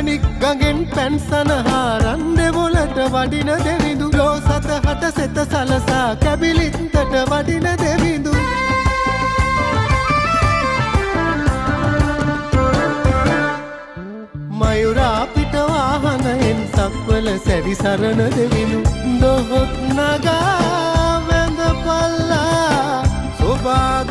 මැණික් ගඟෙන් පැන් සනහාරන් දෙවොලට වඩින දෙවිඳු ලෝ සතහට සෙත සලසා කැබිලිත්තට වඩින දෙවිඳු මයුරා පිට වාහනයෙන් සක්වල සැරිසරන දෙවිඳු දොහොත් නගා වැඳ පල්ලා සොබාද